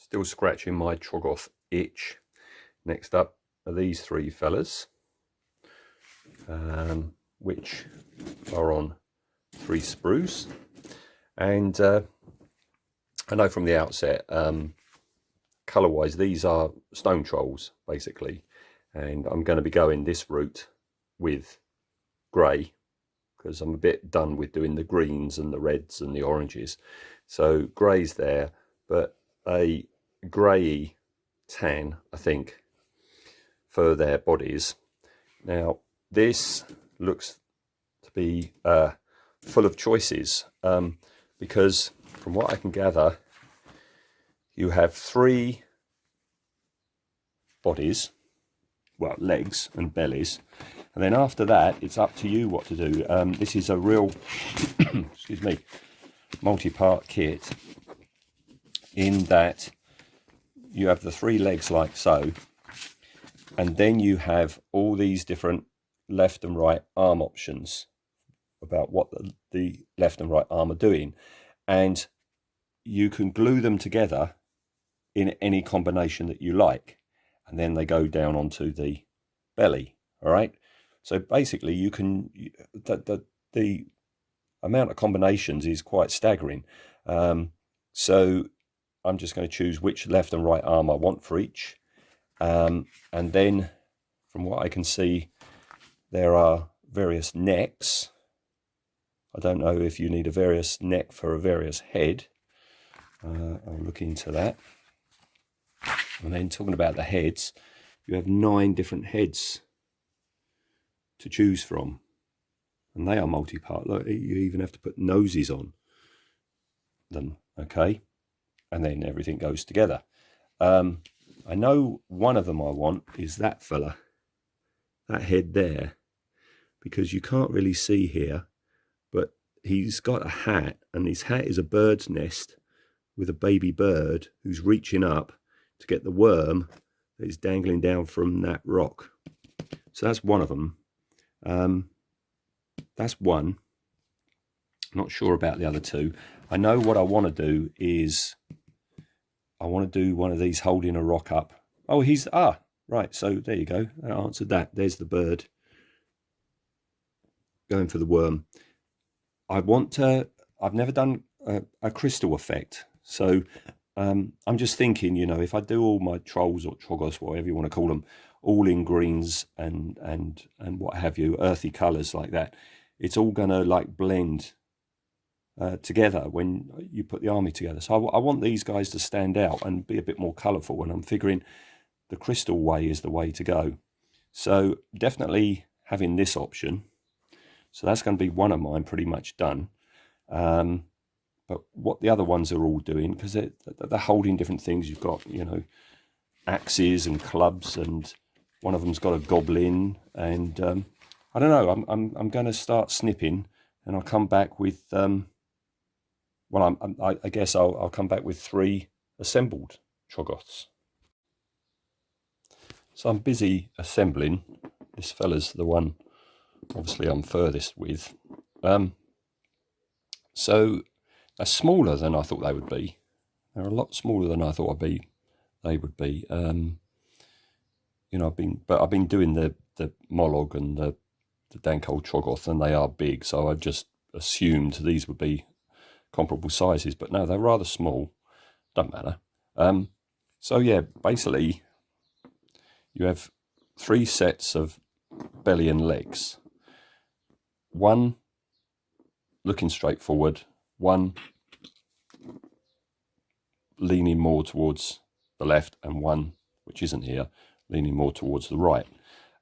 Still scratching my Troggoth itch. Next up are these three fellas, which are on 3 sprues. And I know from the outset, colour-wise, these are stone trolls, basically. And I'm going to be going this route with grey, because I'm a bit done with doing the greens and the reds and the oranges. So grey's there, but a grey tan, I think, for their bodies. Now, this looks to be full of choices, because from what I can gather, you have 3 bodies, well, legs and bellies, and then after that it's up to you what to do. This is a real excuse me, multi-part kit, in that you have the 3 legs like so, and then you have all these different left and right arm options about what the left and right arm are doing, and you can glue them together in any combination that you like, and then they go down onto the belly. All right, so basically you can, the amount of combinations is quite staggering. So I'm just going to choose which left and right arm I want for each, and then from what I can see, there are various necks. I don't know if you need a various neck for a various head. I'll look into that. And then talking about the heads, you have 9 different heads to choose from, and they are multi-part. Look, you even have to put noses on them, okay? And then everything goes together. I know one of them I want is that fella, that head there, because you can't really see here, but he's got a hat, and his hat is a bird's nest with a baby bird who's reaching up to get the worm that is dangling down from that rock. So that's one of them. That's one. Not sure about the other 2. I know what I want to do is, I want to do one of these holding a rock up. Oh, he's, right, so there you go. I answered that. There's the bird going for the worm. I want to, I've never done a crystal effect, so I'm just thinking, you know, if I do all my trolls or troggoths, whatever you want to call them, all in greens and what have you, earthy colours like that, it's all going to like blend together when you put the army together. So I want these guys to stand out and be a bit more colourful, and I'm figuring the crystal way is the way to go. So definitely having this option. So that's going to be one of mine pretty much done. But what the other ones are all doing, because they're holding different things. You've got, you know, axes and clubs, and one of them's got a goblin, and I don't know. I'm going to start snipping, and I'll come back with well, I guess I'll come back with 3 assembled Troggoths. So I'm busy assembling. This fella's the one, obviously, I'm furthest with. So they're smaller than I thought they would be. They're a lot smaller than I thought they would be. You know, I've been doing the Mollog and the dank old Troggoth, and they are big, so I just assumed these would be comparable sizes, but no, they're rather small. Doesn't matter. So yeah, basically you have 3 sets of belly and legs. One looking straight forward, one leaning more towards the left, and one, which isn't here, leaning more towards the right.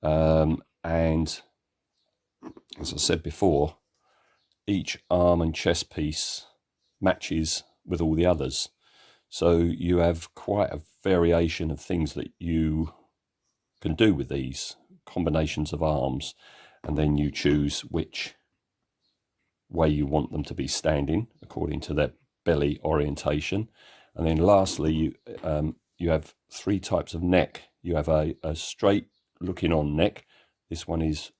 And as I said before, each arm and chest piece matches with all the others. So you have quite a variation of things that you can do with these combinations of arms, and then you choose which way you want them to be standing according to their belly orientation. And then lastly, you have 3 types of neck. You have a straight looking on neck. This one is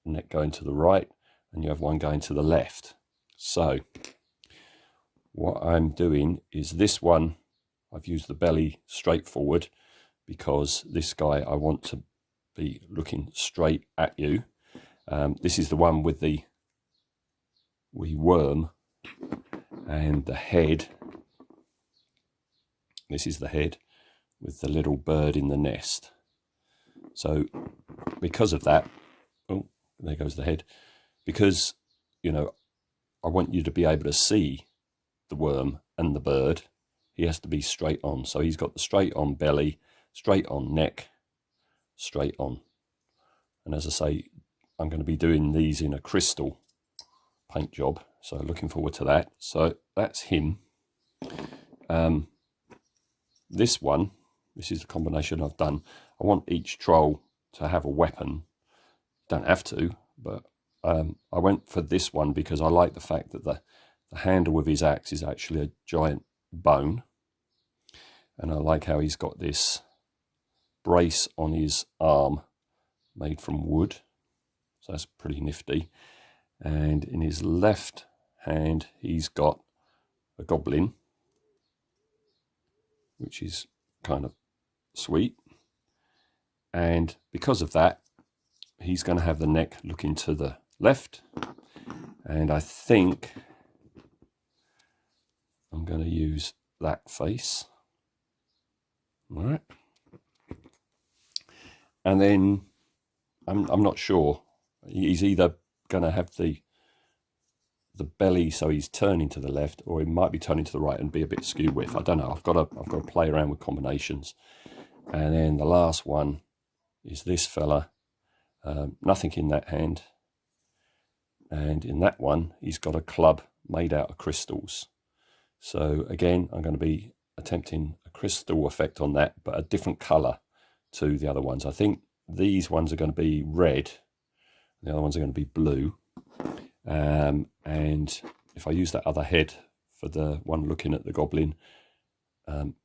neck going to the right, and you have one going to the left. So what I'm doing is this one I've used the belly straightforward because this guy I want to be looking straight at you. This is the one with the wee worm and the head. This is the head with the little bird in the nest. So because of that, oh, there goes the head. Because, you know, I want you to be able to see the worm and the bird. He has to be straight on. So he's got the straight on belly, straight on neck, straight on. And as I say, I'm going to be doing these in a crystal paint job. So looking forward to that. So that's him. This one, this is the combination I've done. I want each troll to have a weapon. Don't have to, but I went for this one because I like the fact that the handle of his axe is actually a giant bone. And I like how he's got this brace on his arm made from wood. So that's pretty nifty. And in his left hand, he's got a goblin, which is kind of sweet. And because of that, he's going to have the neck looking to the left. And I think I'm going to use that face. All right. And then I'm not sure. He's either going to have the belly so he's turning to the left, or he might be turning to the right and be a bit skew width. I don't know. I've got to play around with combinations. And then the last one is this fella. Nothing in that hand. And in that one, he's got a club made out of crystals. So again, I'm going to be attempting a crystal effect on that, but a different colour to the other ones. I think these ones are going to be red. The other ones are going to be blue. And if I use that other head for the one looking at the goblin,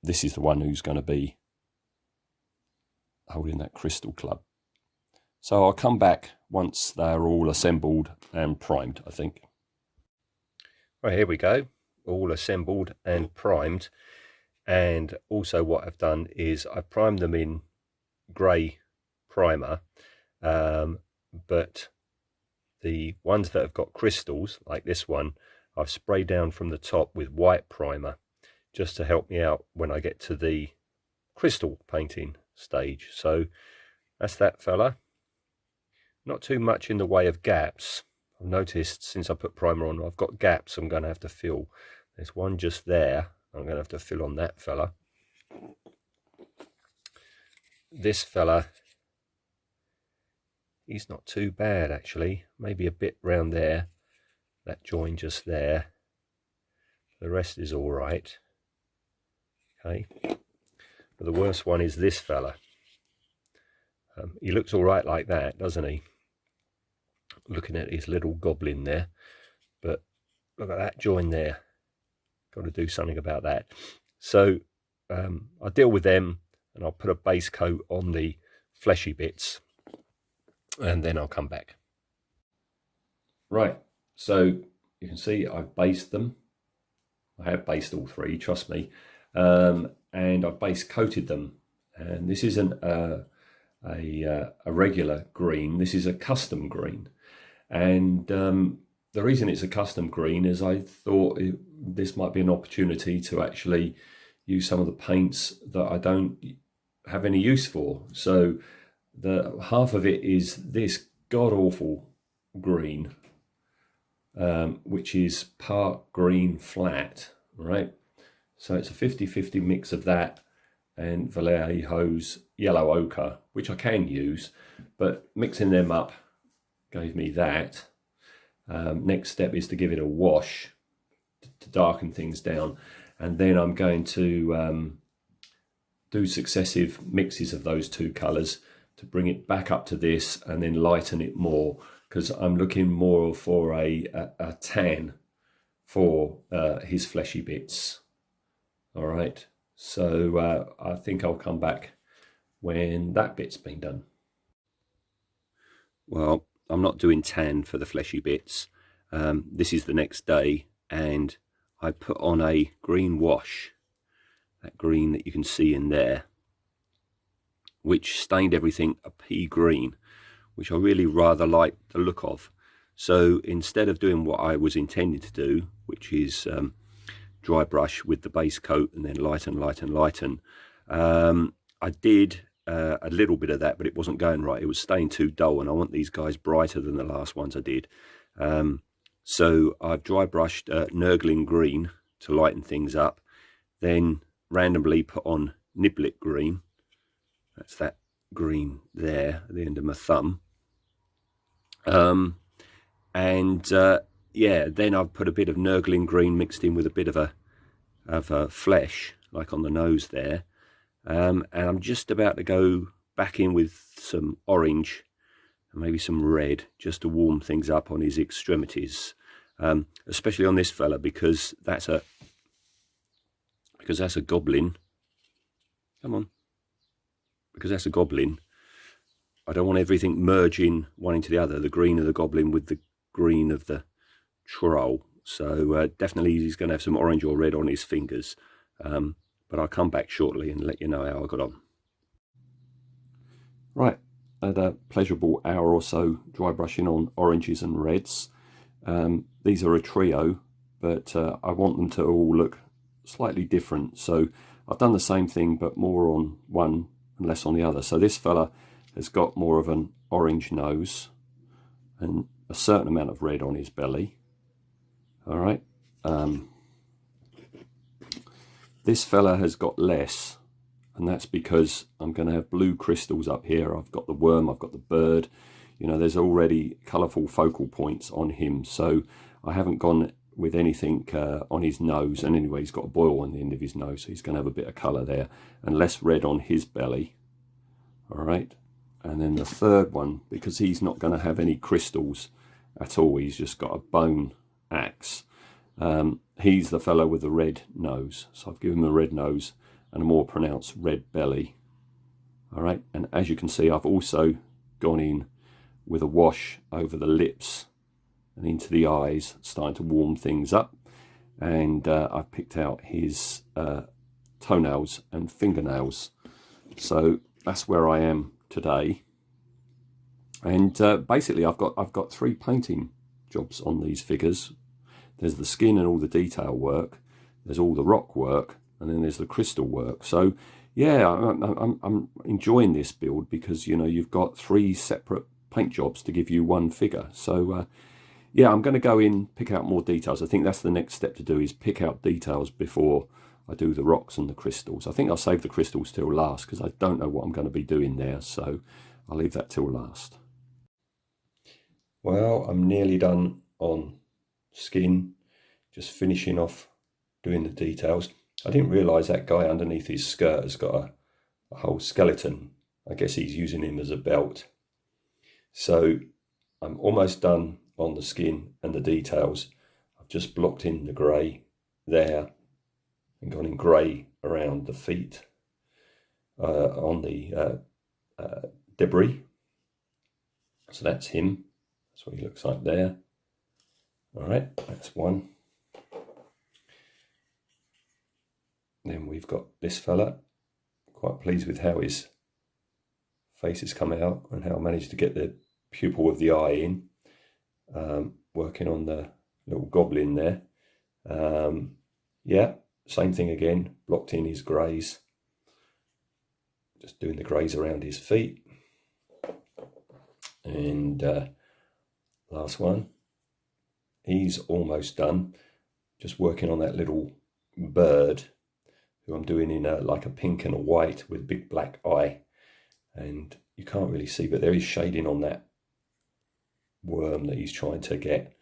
this is the one who's going to be holding that crystal club. So I'll come back once they're all assembled and primed, I think. Right, here we go. All assembled and primed. And also what I've done is I've primed them in grey primer, but the ones that have got crystals, like this one, I've sprayed down from the top with white primer just to help me out when I get to the crystal painting stage. So that's that fella. Not too much in the way of gaps. I've noticed since I put primer on, I've got gaps I'm going to have to fill. There's one just there. I'm going to have to fill on that fella. This fella, he's not too bad actually. Maybe a bit round there. That join just there. The rest is all right. Okay. But the worst one is this fella. He looks all right like that, doesn't he? Looking at his little goblin there. But look at that join there. Got to do something about that. So I'll deal with them and I'll put a base coat on the fleshy bits and then I'll come back. Right, so you can see I've based them. I have based all three, trust me. And I've base coated them. And this isn't a regular green, this is a custom green. And the reason it's a custom green is I thought this might be an opportunity to actually use some of the paints that I don't have any use for. So the half of it is this god-awful green, which is part green flat, right? So it's a 50-50 mix of that and Vallejo's yellow ochre, which I can use, but mixing them up gave me that. Next step is to give it a wash to darken things down, and then I'm going to do successive mixes of those two colours to bring it back up to this and then lighten it more, because I'm looking more for a tan for his fleshy bits. All right, so I think I'll come back when that bit's been done. Well, I'm not doing tan for the fleshy bits. This is the next day and I put on a green wash, that green that you can see in there, which stained everything a pea green, which I really rather like the look of. So instead of doing what I was intending to do, which is dry brush with the base coat and then lighten, I did a little bit of that, but it wasn't going right. It was staying too dull, and I want these guys brighter than the last ones I did. So I've dry brushed Nurgling green to lighten things up, then randomly put on Niblet green. That's that green there at the end of my thumb. Yeah, then I've put a bit of Nurgling green mixed in with a bit of a flesh, like on the nose there. And I'm just about to go back in with some orange and maybe some red, just to warm things up on his extremities, especially on this fella, because that's a goblin. Come on, because that's a goblin. I don't want everything merging one into the other, the green of the goblin with the green of the troll. So definitely he's going to have some orange or red on his fingers. But I'll come back shortly and let you know how I got on. Right, I had a pleasurable hour or so dry brushing on oranges and reds. These are a trio, but I want them to all look slightly different. So I've done the same thing, but more on one and less on the other. So this fella has got more of an orange nose and a certain amount of red on his belly. All right. This fella has got less, and that's because I'm going to have blue crystals up here. I've got the worm, I've got the bird. You know, there's already colourful focal points on him, so I haven't gone with anything on his nose. And anyway, he's got a boil on the end of his nose, so he's going to have a bit of colour there, and less red on his belly. All right. And then the third one, because he's not going to have any crystals at all, he's just got a bone axe. He's the fellow with the red nose, so I've given him a red nose and a more pronounced red belly. All right, and as you can see, I've also gone in with a wash over the lips and into the eyes, starting to warm things up. And I've picked out his toenails and fingernails. So that's where I am today. And basically, I've got 3 painting jobs on these figures. There's the skin and all the detail work, there's all the rock work, and then there's the crystal work. So yeah, I'm enjoying this build because, you know, you've got 3 separate paint jobs to give you one figure. So yeah, I'm going to go in, pick out more details. I think that's the next step to do, is pick out details before I do the rocks and the crystals. I think I'll save the crystals till last because I don't know what I'm going to be doing there, so I'll leave that till last. Well, I'm nearly done on skin, just finishing off doing the details. I didn't realise that guy underneath his skirt has got a whole skeleton. I guess he's using him as a belt. So I'm almost done on the skin and the details. I've just blocked in the grey there and gone in grey around the feet on the debris. So that's him. That's what he looks like there. All right, that's one. Then we've got this fella. Quite pleased with how his face has come out and how I managed to get the pupil of the eye in. Working on the little goblin there. Yeah, same thing again, blocked in his greys. Just doing the greys around his feet. And last one. He's almost done. Just working on that little bird who I'm doing in like a pink and a white with a big black eye. And you can't really see, but there is shading on that worm that he's trying to get.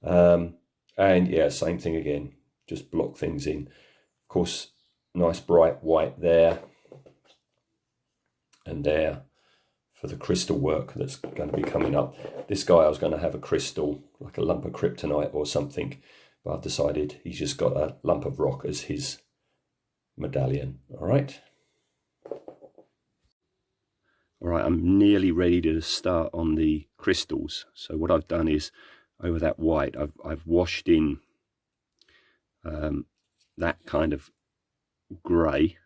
And yeah, same thing again, just block things in. Of course, nice bright white there and there for the crystal work that's going to be coming up. This guy, I was going to have a crystal, like a lump of kryptonite or something, but I've decided he's just got a lump of rock as his medallion. All right. All right, I'm nearly ready to start on the crystals. So what I've done is, over that white, I've washed in that kind of grey,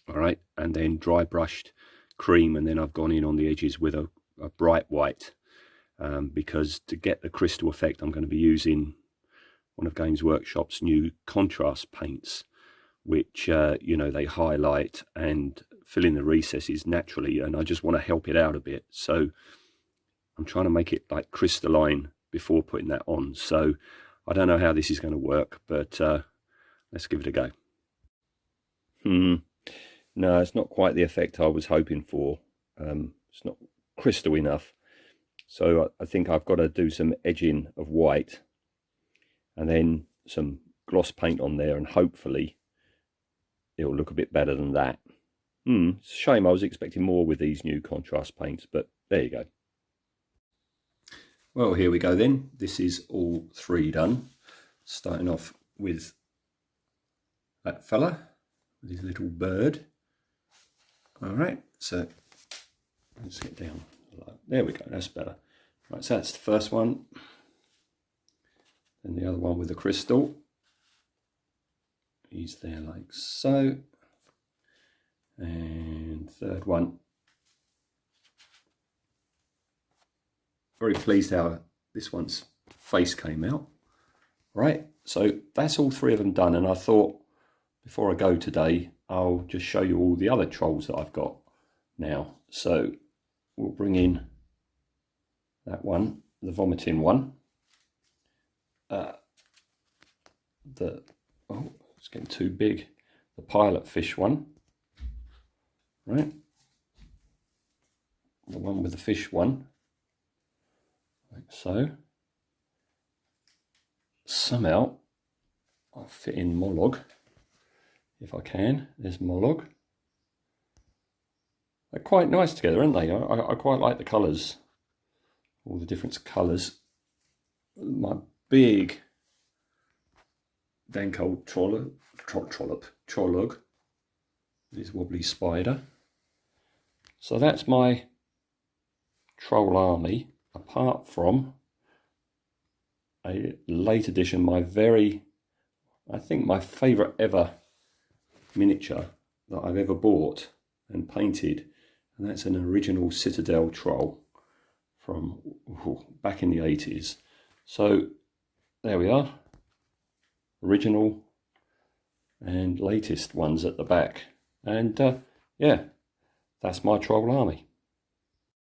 all right, and then dry brushed cream, and then I've gone in on the edges with a bright white, because to get the crystal effect I'm going to be using one of Games Workshop's new contrast paints, which you know, they highlight and fill in the recesses naturally, and I just want to help it out a bit, so I'm trying to make it like crystalline before putting that on. So I don't know how this is going to work, but let's give it a go. No, it's not quite the effect I was hoping for. It's not crystal enough, so I think I've got to do some edging of white and then some gloss paint on there, and hopefully it'll look a bit better than that. It's a shame, I was expecting more with these new contrast paints, but there you go. Well, here we go then. This is all three done. Starting off with that fella, with his little bird. All right, so let's get down. There we go, that's better. Right, so that's the first one. Then the other one with the crystal. He's there like so. And third one. Very pleased how this one's face came out. Right, so that's all three of them done, and I thought before I go today I'll just show you all the other trolls that I've got now. So we'll bring in that one, the vomiting one, oh, it's getting too big, the pilot fish one, right, the one with the fish one, like so. Somehow I'll fit in Molog if I can. There's Molog. They're quite nice together, aren't they? I quite like the colours, all the different colours. My big Danko Trolog, this wobbly spider. So that's my troll army, apart from a late edition, I think my favourite ever miniature that I've ever bought and painted, and that's an original Citadel troll from back in the 80s. So there we are, original and latest ones at the back, and yeah, that's my troll army.